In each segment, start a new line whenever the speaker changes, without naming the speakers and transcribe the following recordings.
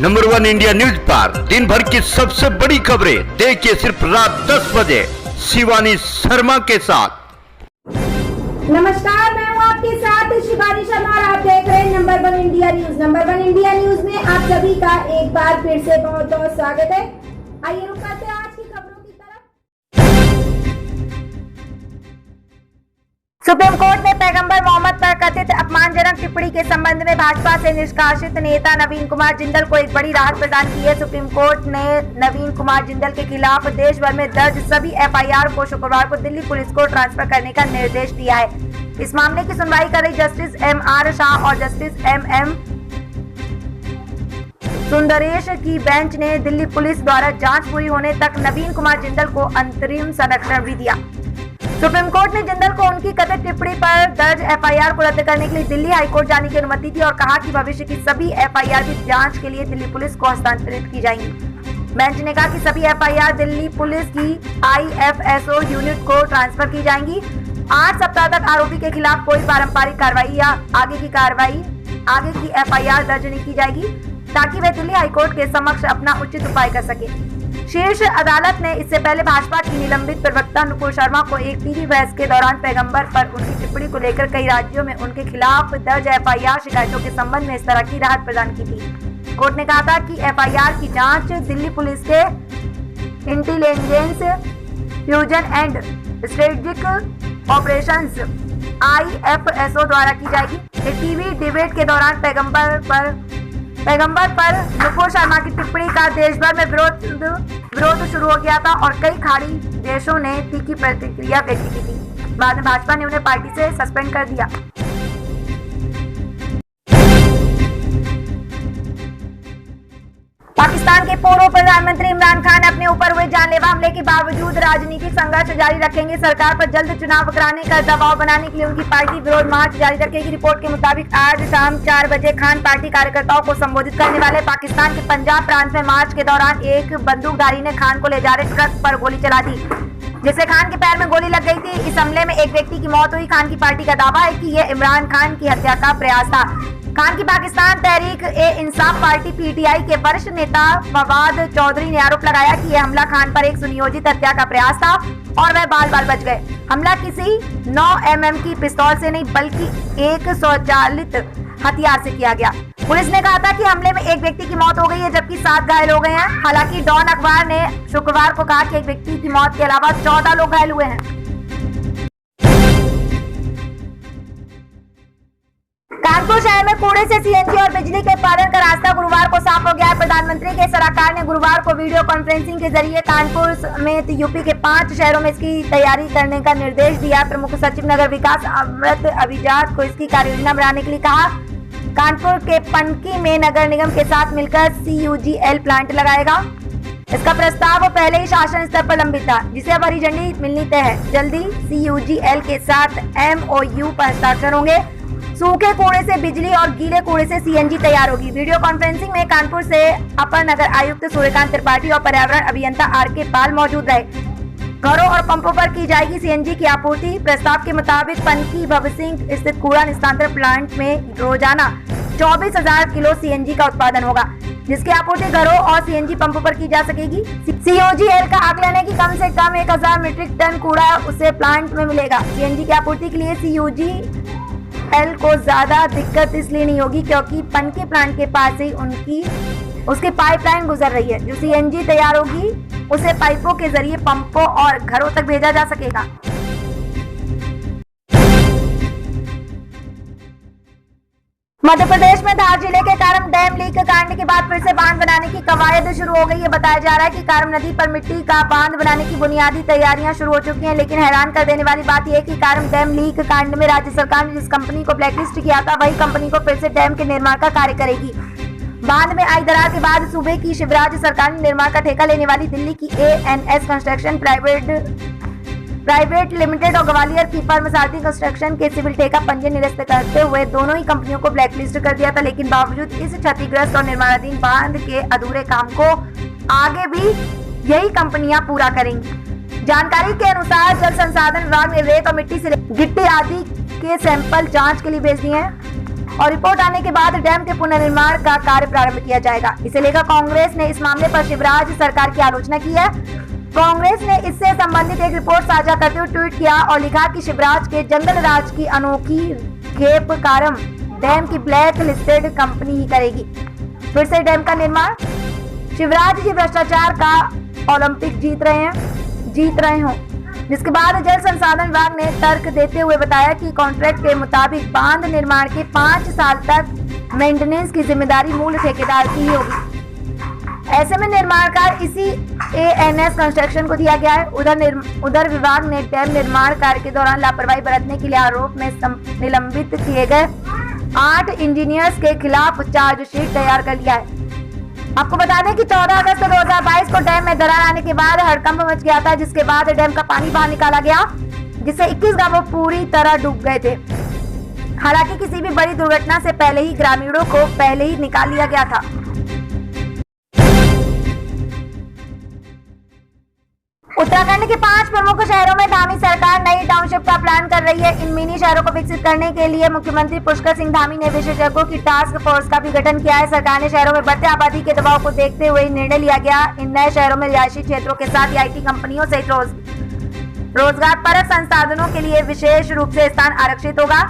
Number 1 India news पर दिन भर की सबसे बड़ी खबरें देखिए सिर्फ रात 10 बजे शिवानी शर्मा के साथ।
नमस्कार, मैं हूँ आपके साथ शिवानी शर्मा और आप देख रहे हैं number 1 India news. Number 1 India news में आप सभी का एक बार फिर से बहुत बहुत स्वागत है। आइए रुक करते हैं आज की खबरों की तरफ। सुप्रीम कोर्ट ने पैगंबर मोहम्मद पर कथित अपमानजनक टिप्पणी के संबंध में भाजपा से निष्कासित नेता नवीन कुमार जिंदल को एक बड़ी राहत प्रदान की है। सुप्रीम कोर्ट ने नवीन कुमार जिंदल के खिलाफ देश भर में दर्ज सभी एफआईआर को शुक्रवार को दिल्ली पुलिस को ट्रांसफर करने का निर्देश दिया है। इस मामले की सुनवाई कर रही जस्टिस एम.आर. शाह और जस्टिस एम.एम. सुंदरेश की बेंच ने दिल्ली पुलिस द्वारा जांच पूरी होने तक नवीन कुमार जिंदल को अंतरिम संरक्षण भी दिया। सुप्रीम कोर्ट ने जिंदल को उनकी कथित टिप्पणी पर दर्ज एफआईआर को रद्द करने के लिए दिल्ली हाईकोर्ट जाने की अनुमति दी और कहा कि भविष्य की सभी एफआईआर की जांच के लिए दिल्ली पुलिस को हस्तांतरित की जाएंगी। बेंच ने कहा कि सभी एफआईआर दिल्ली पुलिस की आईएफएसओ यूनिट को ट्रांसफर की जाएंगी। 8 सप्ताह तक आरोपी के खिलाफ कोई पारंपरिक कार्रवाई या आगे की एफआईआर दर्ज नहीं की जाएगी ताकि वे दिल्ली हाईकोर्ट के समक्ष अपना उचित उपाय कर सके। शीर्ष अदालत ने इससे पहले भाजपा की निलंबित प्रवक्ता नुपुर शर्मा को एक टीवी बहस के दौरान पैगंबर पर उनकी टिप्पणी को लेकर कई राज्यों में उनके खिलाफ दर्ज एफआईआर शिकायतों के संबंध में इस तरह की राहत प्रदान की थी। कोर्ट ने कहा था कि एफआईआर की जांच दिल्ली पुलिस के intelligence fusion and strategic operations IFSO द्वारा की जाएगी। एक टीवी डिबेट के दौरान पैगंबर पर नुपुर शर्मा की टिप्पणी का देश भर में विरोध शुरू हो गया था और कई खाड़ी देशों ने तीखी प्रतिक्रिया व्यक्त की थी। बाद में भाजपा ने उन्हें पार्टी से सस्पेंड कर दिया। पाकिस्तान के पूर्व प्रधानमंत्री इमरान खान अपने ऊपर हुए जानलेवा हमले के बावजूद राजनीतिक संघर्ष जारी रखेंगे। सरकार पर जल्द चुनाव कराने का दबाव बनाने के लिए उनकी पार्टी विरोध मार्च जारी रखेगी। रिपोर्ट के मुताबिक आज शाम 4 बजे खान पार्टी कार्यकर्ताओं को संबोधित करने वाले पाकिस्तान के पंजाब प्रांत में मार्च के दौरान एक बंदूकधारी ने खान को ले जा रहे ट्रक पर गोली चला दी, जिससे खान के पैर में गोली लग गई थी। इस हमले में एक व्यक्ति की मौत हुई। खान की पार्टी का दावा है कि यह इमरान खान की हत्या का प्रयास था। खान की पाकिस्तान तहरीक-ए-इंसाफ पार्टी पीटीआई के वरिष्ठ नेता फवाद चौधरी ने आरोप लगाया कि यह हमला खान पर एक सुनियोजित हत्या का प्रयास था और वह बाल-बाल बच गए। हमला किसी 9 mm की पिस्तौल से नहीं बल्कि एक स्वचालित हथियार से किया गया। पुलिस ने कहा था कि हमले में एक व्यक्ति की मौत हो गई है जबकि 7 घायल हो गए हैं। हालांकि डॉन अखबार ने शुक्रवार को कहा कि एक व्यक्ति की मौत के अलावा 14 लोग घायल हुए हैं। कानपुर शहर में कूड़े से सीएनजी और बिजली के उत्पादन का रास्ता गुरुवार को साफ हो गया है। प्रधानमंत्री के सरकार ने गुरुवार को वीडियो कॉन्फ्रेंसिंग के जरिए कानपुर समेत यूपी के 5 शहरों में इसकी तैयारी करने का निर्देश दिया। प्रमुख सचिव नगर विकास अमृत अभिजात को इसकी कार्ययोजना बनाने के लिए कहा। कानपुर के पनकी में नगर निगम के साथ मिलकर CUGL प्लांट लगाएगा। इसका प्रस्ताव पहले ही शासन स्तर पर लंबित था, जिसे अब हरी झंडी मिलनी तय है। जल्दी CUGL के साथ MOU पर हस्ताक्षर होंगे। सूखे कूड़े से बिजली और गीले कूड़े से सीएनजी तैयार होगी। वीडियो कॉन्फ्रेंसिंग में कानपुर से अपर नगर आयुक्त सूर्यकांत त्रिपाठी और पर्यावरण अभियंता RK पाल मौजूद रहे। घरों और पंपों पर की जाएगी सीएनजी की आपूर्ति। प्रस्ताव के मुताबिक पनकी भवसिंह स्थित कूड़ा निस्तारण प्लांट में रोजाना 24,000 किलो सीएनजी का उत्पादन होगा, जिसकी आपूर्ति घरों और सीएनजी पंपों पर की जा सकेगी। CUGL का आकलन है कि कम से कम 1000 मीट्रिक टन कूड़ा उसे प्लांट में मिलेगा। सीएनजी की आपूर्ति के लिए CUGL को ज्यादा दिक्कत इसलिए नहीं होगी क्योंकि पनकी प्लांट के पास ही उसकी पाइपलाइन गुजर रही है। जो सीएनजी तैयार होगी उसे पाइपों के जरिए पंपों और घरों तक भेजा जा सकेगा। मध्य प्रदेश में धार जिले के कारम डैम लीक कांड के बाद फिर से बांध बनाने की कवायद शुरू हो गई है। बताया जा रहा है कि कारम नदी पर मिट्टी का बांध बनाने की बुनियादी तैयारियां शुरू हो चुकी हैं, लेकिन हैरान कर देने वाली बात यह है कि कारम डैम लीक कांड में राज्य सरकार ने जिस कंपनी को ब्लैकलिस्ट किया था वही कंपनी को फिर से डैम के निर्माण का कार्य करेगी। बांध में आई दरार के बाद सूबे की शिवराज सरकार ने निर्माण का ठेका लेने वाली दिल्ली की ANS कंस्ट्रक्शन प्राइवेट लिमिटेड और ग्वालियर की फर्म सारथी कंस्ट्रक्शन के सिविल ठेका पंजीयन निरस्त करते हुए दोनों ही कंपनियों को ब्लैकलिस्ट कर दिया था। लेकिन बावजूद इस क्षतिग्रस्त और निर्माणाधीन बांध के अधूरे काम को आगे भी यही कंपनियां पूरा करेंगी। जानकारी के अनुसार जल संसाधन विभाग ने रेत और मिट्टी से गिट्टी आदि के सैंपल जांच के लिए भेज दिए हैं। और रिपोर्ट आने के बाद डैम के पुनर्निर्माण का कार्य प्रारंभ किया जाएगा। इसे लेकर कांग्रेस ने इस मामले पर शिवराज सरकार की आलोचना की है। कांग्रेस ने इससे संबंधित एक रिपोर्ट साझा करते हुए ट्वीट किया और लिखा कि शिवराज के जंगल राज की अनोखी खेप कारम डैम की ब्लैक लिस्टेड कंपनी ही करेगी। फिर से डैम का निर्माण, शिवराज जी भ्रष्टाचार का ओलंपिक जीत रहे हो। जिसके बाद जल संसाधन विभाग ने तर्क देते हुए बताया कि कॉन्ट्रैक्ट के मुताबिक बांध निर्माण के 5 साल तक मेंटेनेंस की जिम्मेदारी मूल ठेकेदार की ही होगी। ऐसे में निर्माण कार्य इसी ANS कंस्ट्रक्शन को दिया गया है। उधर विभाग ने डैम निर्माण कार्य के दौरान लापरवाही बरतने के लिए आरोप में निलंबित किए गए 8 इंजीनियर्स के खिलाफ चार्जशीट तैयार कर लिया है। आपको बता दें कि 14 अगस्त 2022 को डैम में दरार आने के बाद हड़कंप मच गया था, जिसके बाद डैम का पानी बाहर निकाला गया, जिससे 21 गांव पूरी तरह डूब गए थे। हालांकि किसी भी बड़ी दुर्घटना से पहले ही ग्रामीणों को पहले ही निकाल लिया गया था। उत्तराखंड के 5 प्रमुख शहरों में धामी सरकार नई टाउनशिप का प्लान कर रही है। इन मिनी शहरों को विकसित करने के लिए मुख्यमंत्री पुष्कर सिंह धामी ने विशेषज्ञों की टास्क फोर्स का भी गठन किया है। सरकार ने शहरों में बढ़ते आबादी के दबाव को देखते हुए निर्णय लिया गया। इन नए शहरों में रिहायशी क्षेत्रों के साथ IT कंपनियों सहित रोजगार परक संसाधनों के लिए विशेष रूप से स्थान आरक्षित होगा।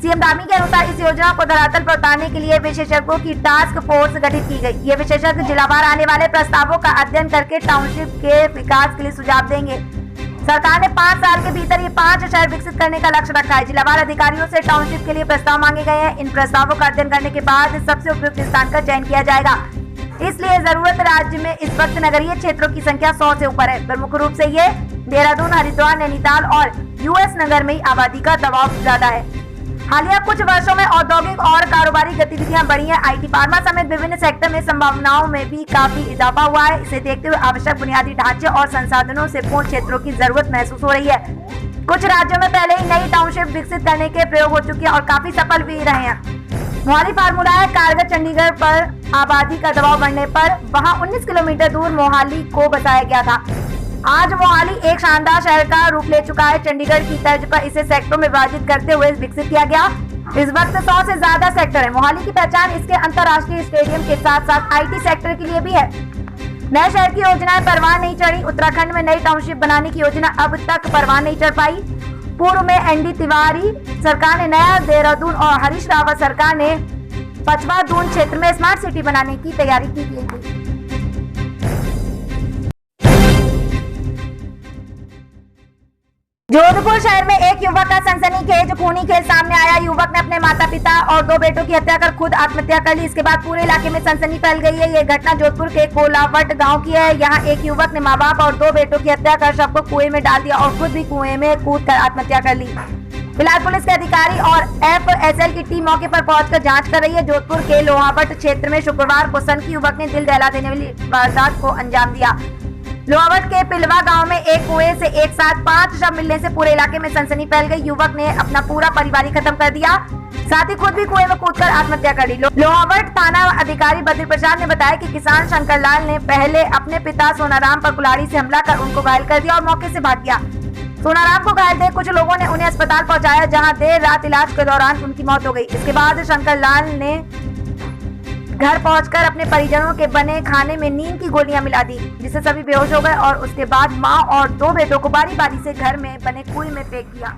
सीएम धामी के अनुसार इस योजना को धरातल पर उतारने के लिए विशेषज्ञों की टास्क फोर्स गठित की गई। ये विशेषज्ञ जिलावार आने वाले प्रस्तावों का अध्ययन करके टाउनशिप के विकास के लिए सुझाव देंगे। सरकार ने 5 साल के भीतर ये 5 शहर विकसित करने का लक्ष्य रखा है। जिलावार अधिकारियों से टाउनशिप के लिए प्रस्ताव मांगे गए हैं। इन प्रस्तावों का अध्ययन करने के बाद सबसे उपयुक्त स्थान का चयन किया जाएगा। इसलिए जरूरत राज्य में इस वक्त नगरीय क्षेत्रों की संख्या 100 से ऊपर है। प्रमुख रूप से ये देहरादून, हरिद्वार, नैनीताल और US नगर में आबादी का दबाव ज्यादा है। हालिया कुछ वर्षों में औद्योगिक और कारोबारी गतिविधियां बढ़ी हैं। IT, फार्मा समेत विभिन्न सेक्टर में संभावनाओं में भी काफी इजाफा हुआ है। इसे देखते हुए आवश्यक बुनियादी ढांचे और संसाधनों से पूर्ण क्षेत्रों की जरूरत महसूस हो रही है। कुछ राज्यों में पहले ही नई टाउनशिप विकसित करने के प्रयोग हो चुके हैं और काफी सफल भी रहे हैं। मोहाली फार्मूला है। कारगर चंडीगढ़ पर आबादी का दबाव बढ़ने पर वहां 19 किलोमीटर दूर मोहाली को बसाया गया था। आज मोहाली एक शानदार शहर का रूप ले चुका है। चंडीगढ़ की तर्ज पर इसे सेक्टरों में विभाजित करते हुए विकसित किया गया। इस वक्त 100 से ज्यादा सेक्टर है। मोहाली की पहचान इसके अंतर्राष्ट्रीय स्टेडियम के साथ साथ IT सेक्टर के लिए भी है। नए शहर की योजनाएं परवान नहीं चढ़ी। उत्तराखंड में नई टाउनशिप बनाने की योजना अब तक परवान नहीं चढ़ पाई। पूर्व में ND तिवारी सरकार ने नया देहरादून और हरीश रावत सरकार ने पचवा दून क्षेत्र में स्मार्ट सिटी बनाने की तैयारी की थी। जोधपुर शहर में एक युवक का सनसनीखेज खूनी खेल सामने आया। युवक ने अपने माता पिता और 2 बेटों की हत्या कर खुद आत्महत्या कर ली। इसके बाद पूरे इलाके में सनसनी फैल गई है। ये घटना जोधपुर के कोलावट गांव की है। यहाँ एक युवक ने माँ बाप और 2 बेटों की हत्या कर शव को कुएं में डाल दिया और खुद भी कुएं में कूदकर आत्महत्या कर ली। फिलहाल पुलिस के अधिकारी और FSL की टीम मौके पर पहुंचकर जांच कर रही है। जोधपुर के लोहावट क्षेत्र में शुक्रवार को सनकी युवक ने दिल दहला देने वाली वारदात को अंजाम दिया। लोहावट के पिलवा गांव में एक कुएं से एक साथ 5 शव मिलने से पूरे इलाके में सनसनी फैल गई। युवक ने अपना पूरा परिवार ही खत्म कर दिया, साथ ही खुद भी कुएं में कूदकर आत्महत्या कर ली। लोहावट थाना अधिकारी बद्री प्रसाद ने बताया कि किसान शंकर लाल ने पहले अपने पिता सोनाराम पर कुल्हाड़ी से हमला कर उनको घायल कर दिया और मौके से भाग गया। सोनाराम को घायल देख कुछ लोगों ने उन्हें अस्पताल पहुंचाया, जहां देर रात इलाज के दौरान उनकी मौत हो गई। इसके बाद शंकर लाल ने घर पहुंचकर अपने परिजनों के बने खाने में नींद की गोलियां मिला दी, जिससे सभी बेहोश हो गए और उसके बाद मां और 2 बेटों को बारी बारी से घर में बने कुएं में फेंक दिया।